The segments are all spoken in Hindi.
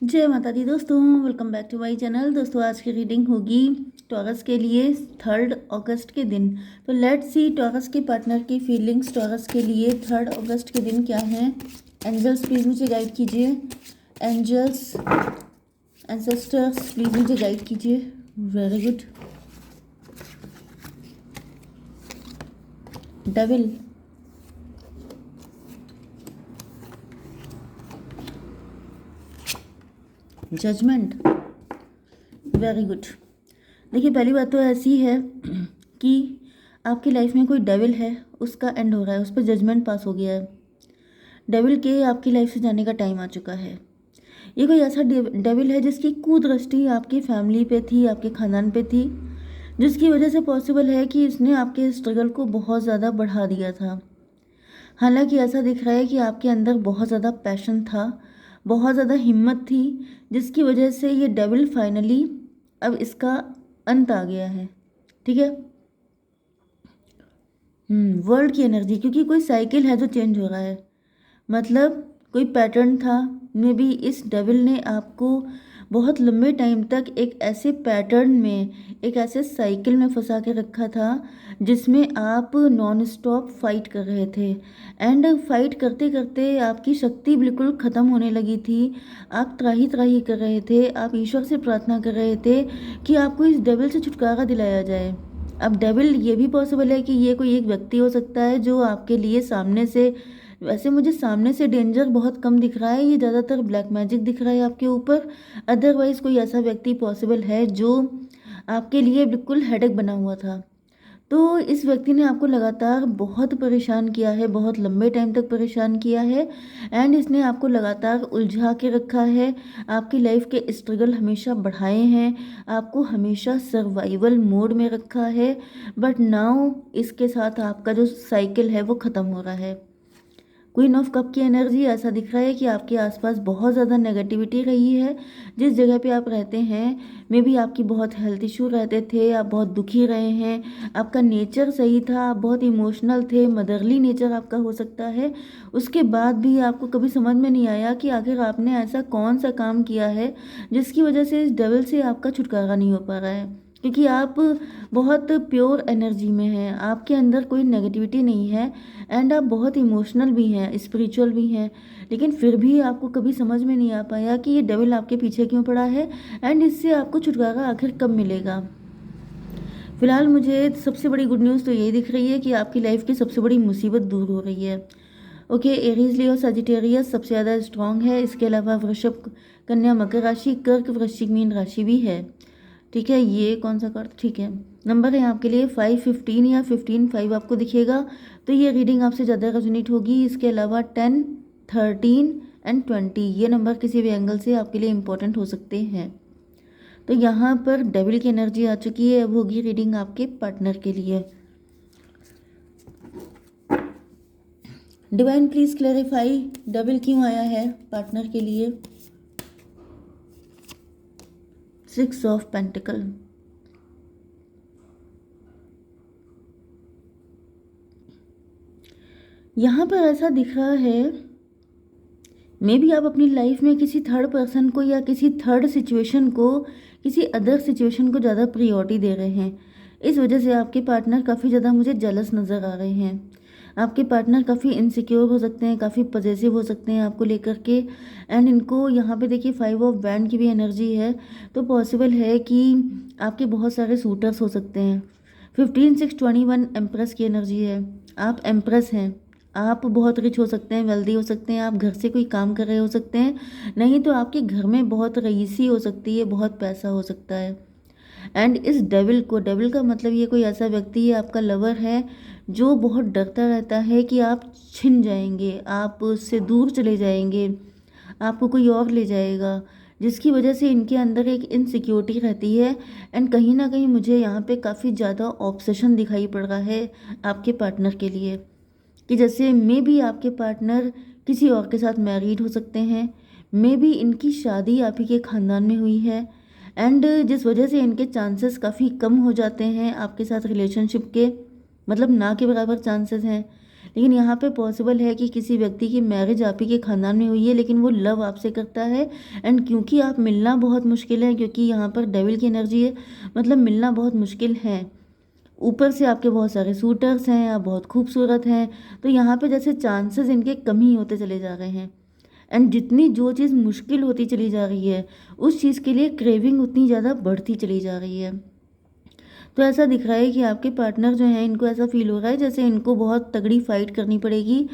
जय माता दी दोस्तों, welcome back to my channel. दोस्तों आज की रीडिंग होगी टॉरस के लिए 3 अगस्त के दिन। तो लेट्स सी टॉरस के पार्टनर की फीलिंग्स टॉरस के लिए 3 अगस्त के दिन क्या है। एंजल्स प्लीज़ मुझे गाइड कीजिए। एंजल्स, एंसेस्टर्स प्लीज़ मुझे गाइड कीजिए। Very good. Devil, judgement, very good. देखिए पहली बात तो ऐसी है कि आपकी लाइफ में कोई डेविल है, उसका एंड हो रहा है, उस पर जजमेंट पास हो गया है। डेविल के आपकी लाइफ से जाने का टाइम आ चुका है। ये कोई ऐसा डेविल है जिसकी कुदृष्टि आपकी फैमिली पे थी, आपके खानदान पे थी, जिसकी वजह से पॉसिबल है कि इसने आपके स्ट्रगल को बहुत ज़्यादा बढ़ा दिया था। हालांकि ऐसा दिख रहा है कि आपके अंदर बहुत ज़्यादा पैशन था, बहुत ज़्यादा हिम्मत थी, जिसकी वजह से ये डेविल फाइनली अब इसका अंत आ गया है। ठीक है। वर्ल्ड की एनर्जी, क्योंकि कोई साइकिल है जो चेंज हो रहा है, मतलब कोई पैटर्न था। मे बी इस डेविल ने आपको बहुत लंबे टाइम तक एक ऐसे पैटर्न में, एक ऐसे साइकिल में फंसा के रखा था जिसमें आप नॉन स्टॉप फाइट कर रहे थे। एंड फाइट करते करते आपकी शक्ति बिल्कुल ख़त्म होने लगी थी। आप त्राही त्राही कर रहे थे, आप ईश्वर से प्रार्थना कर रहे थे कि आपको इस डेविल से छुटकारा दिलाया जाए। अब डेविल ये भी पॉसिबल है कि ये कोई एक व्यक्ति हो सकता है जो आपके लिए सामने से, वैसे मुझे सामने से डेंजर बहुत कम दिख रहा है, ये ज़्यादातर ब्लैक मैजिक दिख रहा है आपके ऊपर। अदरवाइज़ कोई ऐसा व्यक्ति पॉसिबल है जो आपके लिए बिल्कुल हेडेक बना हुआ था। तो इस व्यक्ति ने आपको लगातार बहुत परेशान किया है, बहुत लंबे टाइम तक परेशान किया है। एंड इसने आपको लगातार उलझा के रखा है, आपकी लाइफ के स्ट्रगल हमेशा बढ़ाए हैं, आपको हमेशा सर्वाइवल मोड में रखा है। बट नाउ इसके साथ आपका जो साइकिल है वो ख़त्म हो रहा है। क्वीन ऑफ कप की एनर्जी, ऐसा दिख रहा है कि आपके आसपास बहुत ज़्यादा नेगेटिविटी रही है। जिस जगह पे आप रहते हैं मे बी आपकी बहुत हेल्थ इशू रहते थे, आप बहुत दुखी रहे हैं, आपका नेचर सही था, आप बहुत इमोशनल थे, मदरली नेचर आपका हो सकता है। उसके बाद भी आपको कभी समझ में नहीं आया कि आखिर आपने ऐसा कौन सा काम किया है जिसकी वजह से इस डेविल से आपका छुटकारा नहीं हो पा रहा है। क्योंकि आप बहुत प्योर एनर्जी में हैं, आपके अंदर कोई नेगेटिविटी नहीं है। एंड आप बहुत इमोशनल भी हैं, स्पिरिचुअल भी हैं, लेकिन फिर भी आपको कभी समझ में नहीं आ पाया कि ये डेविल आपके पीछे क्यों पड़ा है एंड इससे आपको छुटकारा आखिर कब मिलेगा। फिलहाल मुझे सबसे बड़ी गुड न्यूज़ तो यही दिख रही है कि आपकी लाइफ की सबसे बड़ी मुसीबत दूर हो रही है। ओके, एरीज लियो सजिटेरियस सबसे ज़्यादा स्ट्रांग है। इसके अलावा वृषभ, कन्या, मकर राशि, कर्क, वृश्चिक, मीन राशि भी है। ठीक है, ये कौन सा कार्ड, ठीक है। नंबर है आपके लिए 5, 15 या 15, 5 आपको दिखेगा तो ये रीडिंग आपसे ज़्यादा रेजोनेट होगी। इसके अलावा 10, 13 एंड 20 ये नंबर किसी भी एंगल से आपके लिए इम्पोर्टेंट हो सकते हैं। तो यहाँ पर डेविल की एनर्जी आ चुकी है। अब होगी रीडिंग आपके पार्टनर के लिए। डिवाइन प्लीज क्लैरिफाई, डेविल क्यों आया है पार्टनर के लिए। 6 ऑफ पेंटिकल, यहाँ पर ऐसा दिख रहा है मे बी आप अपनी लाइफ में किसी थर्ड पर्सन को या किसी थर्ड सिचुएशन को, किसी अदर सिचुएशन को ज़्यादा प्रियोरिटी दे रहे हैं। इस वजह से आपके पार्टनर काफ़ी ज़्यादा मुझे जेलस नज़र आ रहे हैं। आपके पार्टनर काफ़ी इनसिक्योर हो सकते हैं, काफ़ी पजेसिव हो सकते हैं आपको लेकर के। एंड इनको यहाँ पे देखिए 5 ऑफ बैंड की भी एनर्जी है, तो पॉसिबल है कि आपके बहुत सारे सूटर्स हो सकते हैं। 15, 6, 21 एम्प्रेस की एनर्जी है। आप एम्प्रेस हैं, आप बहुत रिच हो सकते हैं, वेल्दी हो सकते हैं, आप घर से कोई काम कर रहे हो सकते हैं, नहीं तो आपके घर में बहुत रईसी हो सकती है, बहुत पैसा हो सकता है। एंड इस डेविल को, डेविल का मतलब ये कोई ऐसा व्यक्ति है, आपका लवर है, जो बहुत डरता रहता है कि आप छिन जाएंगे, आप उससे दूर चले जाएंगे, आपको कोई और ले जाएगा, जिसकी वजह से इनके अंदर एक इनसिक्योरिटी रहती है। एंड कहीं ना कहीं मुझे यहाँ पे काफ़ी ज़्यादा ऑब्सेशन दिखाई पड़ रहा है आपके पार्टनर के लिए, कि जैसे मे बी आपके पार्टनर किसी और के साथ मैरिड हो सकते हैं, मे बी इनकी शादी आप ही के ख़ानदान में हुई है। एंड जिस वजह से इनके चांसेस काफ़ी कम हो जाते हैं आपके साथ रिलेशनशिप के, मतलब ना के बराबर चांसेस हैं। लेकिन यहाँ पे पॉसिबल है कि किसी व्यक्ति की मैरिज आप ही के ख़ानदान में हुई है, लेकिन वो लव आपसे करता है। एंड क्योंकि आप मिलना बहुत मुश्किल है, क्योंकि यहाँ पर डेविल की एनर्जी है, मतलब मिलना बहुत मुश्किल है। ऊपर से आपके बहुत सारे सूटर्स हैं, आप बहुत खूबसूरत हैं, तो यहाँ पे जैसे चांसेस इनके कम ही होते चले जा रहे हैं। एंड जितनी जो चीज़ मुश्किल होती चली जा रही है, उस चीज़ के लिए क्रेविंग उतनी ज़्यादा बढ़ती चली जा रही है। तो ऐसा दिख रहा है कि आपके पार्टनर जो हैं, इनको ऐसा फील हो रहा है जैसे इनको बहुत तगड़ी फाइट करनी पड़ेगी,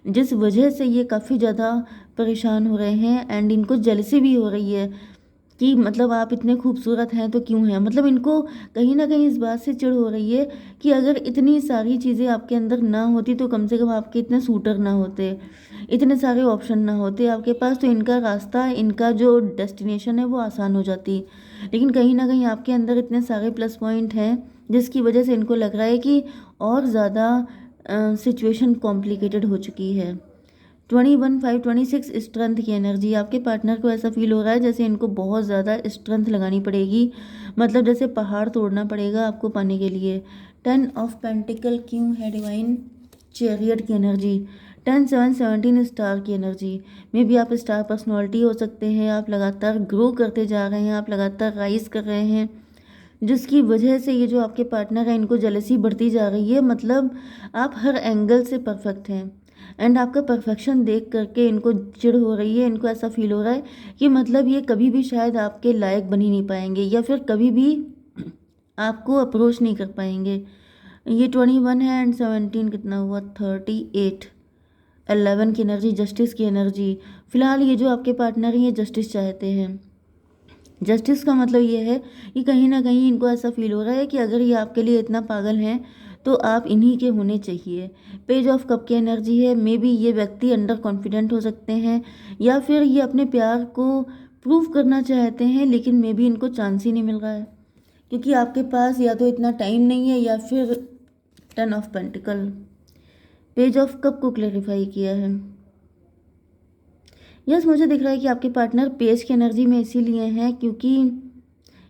जिस वजह से ये काफ़ी ज़्यादा परेशान हो रहे हैं। एंड इनको जेलसी भी हो रही है कि मतलब आप इतने खूबसूरत हैं तो क्यों हैं, मतलब इनको कहीं ना कहीं इस बात से चिढ़ हो रही है कि अगर इतनी सारी चीज़ें आपके अंदर ना होती तो कम से कम आपके इतने सूटर ना होते, इतने सारे ऑप्शन ना होते आपके पास, तो इनका रास्ता, इनका जो डेस्टिनेशन है वो आसान हो जाती। लेकिन कहीं ना कहीं आपके अंदर इतने सारे प्लस पॉइंट हैं जिसकी वजह से इनको लग रहा है कि और ज़्यादा सिचुएशन कॉम्प्लिकेटेड हो चुकी है। 21/5/26 स्ट्रेंथ की एनर्जी, आपके पार्टनर को ऐसा फील हो रहा है जैसे इनको बहुत ज़्यादा स्ट्रेंथ लगानी पड़ेगी, मतलब जैसे पहाड़ तोड़ना पड़ेगा आपको पाने के लिए। 10 ऑफ पेंटिकल क्यों है डिवाइन? चैरियट की एनर्जी, 10 7 17 स्टार की एनर्जी में भी आप स्टार पर्सनालिटी हो सकते हैं। आप लगातार ग्रो करते जा रहे हैं, आप लगातार राइज कर रहे हैं, जिसकी वजह से ये जो आपके पार्टनर है इनको जेलसी बढ़ती जा रही है। मतलब आप हर एंगल से परफेक्ट हैं, एंड आपका परफेक्शन देख करके इनको चिढ़ हो रही है। इनको ऐसा फील हो रहा है कि मतलब ये कभी भी शायद आपके लायक बन ही नहीं पाएंगे, या फिर कभी भी आपको अप्रोच नहीं कर पाएंगे। ये 21 है एंड 17 कितना हुआ? 38। 11 की एनर्जी, जस्टिस की एनर्जी। फिलहाल ये जो आपके पार्टनर हैं ये जस्टिस चाहते हैं। जस्टिस का मतलब ये है कि कहीं ना कहीं इनको ऐसा फील हो रहा है कि अगर ये आपके लिए इतना पागल हैं तो आप इन्हीं के होने चाहिए। पेज ऑफ कप की एनर्जी है, मे बी ये व्यक्ति अंडर कॉन्फिडेंट हो सकते हैं, या फिर ये अपने प्यार को प्रूव करना चाहते हैं, लेकिन मे बी इनको चांस ही नहीं मिल रहा है, क्योंकि आपके पास या तो इतना टाइम नहीं है या फिर 10 of pentacle. Page of cup को क्लेरिफाई किया है। यस, मुझे दिख रहा है कि आपके पार्टनर पेज की एनर्जी में इसीलिए हैं क्योंकि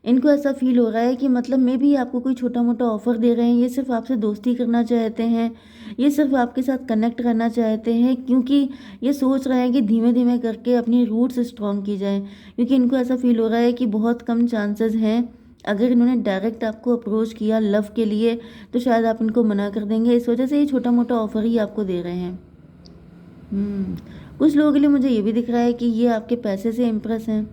इनको ऐसा फील हो रहा है कि मतलब मे भी आपको कोई छोटा मोटा ऑफर दे रहे हैं, ये सिर्फ आपसे दोस्ती करना चाहते हैं, ये सिर्फ आपके साथ कनेक्ट करना चाहते हैं, क्योंकि ये सोच रहे हैं कि धीमे धीमे करके अपनी रूट्स स्ट्रॉन्ग की जाए। क्योंकि इनको ऐसा फील हो रहा है कि बहुत कम चांसेस हैं, अगर इन्होंने डायरेक्ट आपको अप्रोच किया लव के लिए तो शायद आप इनको मना कर देंगे, इस वजह से ये छोटा मोटा ऑफर ही आपको दे रहे हैं। कुछ लोगों के लिए मुझे ये भी दिख रहा है कि ये आपके पैसे से इम्प्रेस हैं।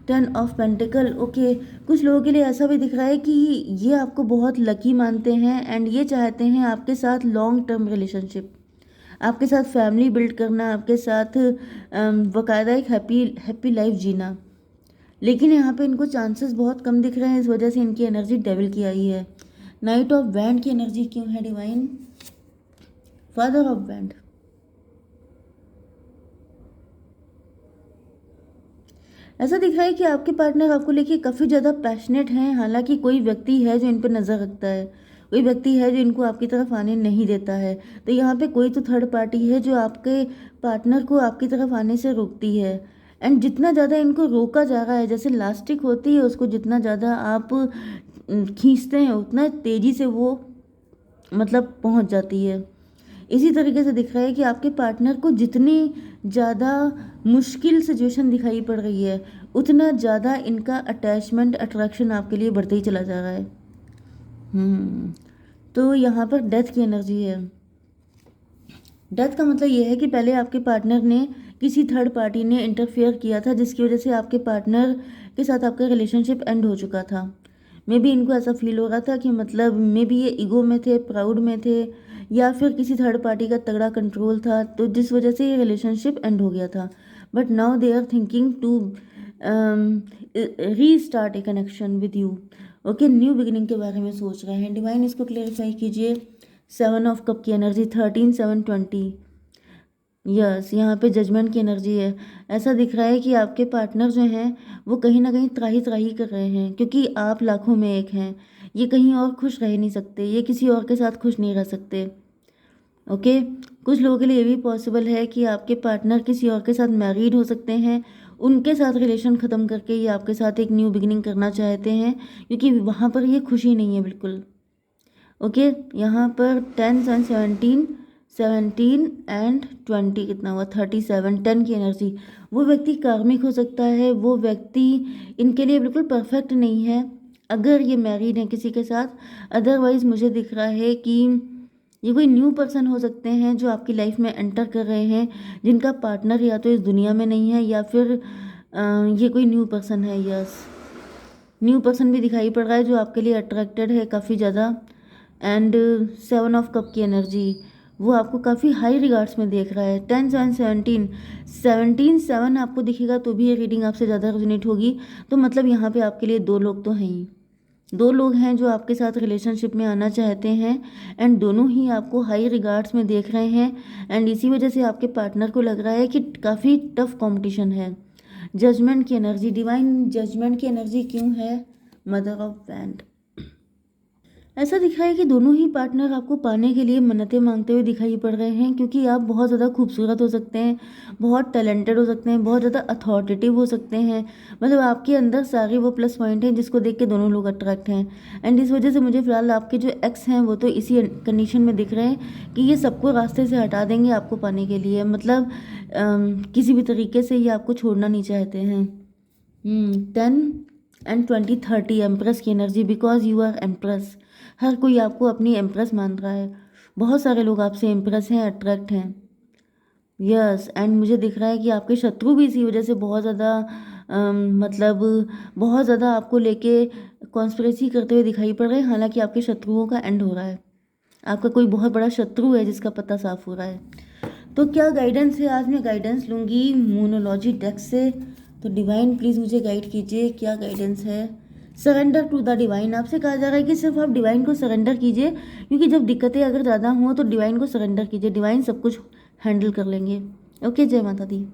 10 ऑफ पेंटिकल, ओके। कुछ लोगों के लिए ऐसा भी दिख रहा है कि ये आपको बहुत लकी मानते हैं एंड ये चाहते हैं आपके साथ लॉन्ग टर्म रिलेशनशिप, आपके साथ फैमिली बिल्ड करना, आपके साथ बाकायदा एक हैप्पी लाइफ जीना। लेकिन यहाँ पे इनको चांसेस बहुत कम दिख रहे हैं, इस वजह से इनकी एनर्जी डेविल की आई है। नाइट ऑफ बैंड की एनर्जी क्यों है डिवाइन? फादर ऑफ बैंड, ऐसा दिख रहा है कि आपके पार्टनर आपको लेके काफ़ी ज़्यादा पैशनेट हैं। हालांकि कोई व्यक्ति है जो इन पर नज़र रखता है, कोई व्यक्ति है जो इनको आपकी तरफ आने नहीं देता है। तो यहाँ पे कोई तो थर्ड पार्टी है जो आपके पार्टनर को आपकी तरफ आने से रोकती है। एंड जितना ज़्यादा इनको रोका जा रहा है, जैसे लास्टिक होती है उसको जितना ज़्यादा आप खींचते हैं उतना तेज़ी से वो मतलब पहुँच जाती है। इसी तरीके से दिख रहा है कि आपके पार्टनर को जितनी ज़्यादा मुश्किल सिचुएशन दिखाई पड़ रही है उतना ज़्यादा इनका अटैचमेंट अट्रैक्शन आपके लिए बढ़ते ही चला जा रहा है। तो यहाँ पर डेथ की एनर्जी है। डेथ का मतलब ये है कि पहले आपके पार्टनर ने किसी थर्ड पार्टी ने इंटरफेयर किया था, जिसकी वजह से आपके पार्टनर के साथ आपका रिलेशनशिप एंड हो चुका था। मे बी इनको ऐसा फील हो रहा था कि मतलब मे बी ये ईगो में थे, प्राउड में थे, या फिर किसी थर्ड पार्टी का तगड़ा कंट्रोल था, तो जिस वजह से ये रिलेशनशिप एंड हो गया था। But now they are thinking to restart a connection with you. Okay, new beginning के बारे में सोच रहे हैं। डिवाइन इसको क्लेरिफाई कीजिए। 7 ऑफ कप की एनर्जी, 13 7 20। यस, यहाँ पे जजमेंट की एनर्जी है। ऐसा दिख रहा है कि आपके पार्टनर जो हैं वो कहीं ना कहीं त्राही त्राही कर रहे हैं, क्योंकि आप लाखों में एक हैं। ये कहीं और खुश रह नहीं सकते, ये किसी और के साथ खुश नहीं रह सकते। ओके, कुछ लोगों के लिए ये भी पॉसिबल है कि आपके पार्टनर किसी और के साथ मैरिड हो सकते हैं, उनके साथ रिलेशन ख़त्म करके ये आपके साथ एक न्यू बिगिनिंग करना चाहते हैं, क्योंकि वहाँ पर ये खुशी नहीं है बिल्कुल। ओके, यहाँ पर 10 7 17 17 एंड 20 कितना हुआ, 37, 10 की एनर्जी। वो व्यक्ति कार्मिक हो सकता है, वो व्यक्ति इनके लिए बिल्कुल परफेक्ट नहीं है अगर ये मैरिड है किसी के साथ। अदरवाइज़ मुझे दिख रहा है कि ये कोई न्यू पर्सन हो सकते हैं जो आपकी लाइफ में एंटर कर रहे हैं, जिनका पार्टनर या तो इस दुनिया में नहीं है या फिर ये कोई न्यू पर्सन है। यस, न्यू पर्सन भी दिखाई पड़ रहा है जो आपके लिए अट्रैक्टेड है काफ़ी ज़्यादा। एंड 7 ऑफ कप की एनर्जी, वो आपको काफ़ी हाई रिगार्ड्स में देख रहा है। 10, 7, 17, 17, 7 आपको दिखेगा तो भी ये रीडिंग आपसे ज़्यादा रेजोनेट होगी। तो मतलब यहाँ पे आपके लिए 2 लोग तो हैं ही, 2 लोग हैं जो आपके साथ रिलेशनशिप में आना चाहते हैं एंड दोनों ही आपको हाई रिगार्ड्स में देख रहे हैं। एंड इसी वजह से आपके पार्टनर को लग रहा है कि काफ़ी टफ कंपटीशन है। जजमेंट की एनर्जी, डिवाइन जजमेंट की एनर्जी क्यों है? Mother of wand. ऐसा दिख रहा है कि दोनों ही पार्टनर आपको पाने के लिए मन्नतें मांगते हुए दिखाई पड़ रहे हैं, क्योंकि आप बहुत ज़्यादा खूबसूरत हो सकते हैं, बहुत टैलेंटेड हो सकते हैं, बहुत ज़्यादा अथॉरिटेटिव हो सकते हैं। मतलब आपके अंदर सारे वो प्लस पॉइंट हैं जिसको देख के दोनों लोग अट्रैक्ट हैं। एंड इस वजह से मुझे फ़िलहाल आपके जो एक्स हैं वो तो इसी कंडीशन में दिख रहे हैं कि ये सबको रास्ते से हटा देंगे आपको पाने के लिए। मतलब किसी भी तरीके से ये आपको छोड़ना नहीं चाहते हैं। 10 एंड 20, 30 एम्प्रेस की energy, because you are empress. हर कोई आपको अपनी एम्प्रेस मान रहा है, बहुत सारे लोग आपसे एम्प्रेस हैं, अट्रैक्ट हैं। यस, एंड मुझे दिख रहा है कि आपके शत्रु भी इसी वजह से बहुत ज़्यादा मतलब बहुत ज़्यादा आपको लेके कॉन्स्पिरेसी करते हुए दिखाई पड़ रहे हैं। हालांकि आपके शत्रुओं का एंड हो रहा है, आपका कोई बहुत बड़ा शत्रु है जिसका पता साफ हो रहा है। तो क्या गाइडेंस है? आज मैं गाइडेंस लूँगी मूनोलॉजी डेक से। तो डिवाइन प्लीज़ मुझे गाइड कीजिए, क्या गाइडेंस है? Surrender to the divine. आपसे कहा जा रहा है कि सिर्फ आप डिवाइन को सरेंडर कीजिए, क्योंकि जब दिक्कतें अगर ज़्यादा हों तो डिवाइन को सरेंडर कीजिए, डिवाइन सब कुछ हैंडल कर लेंगे। ओके, जय माता दी।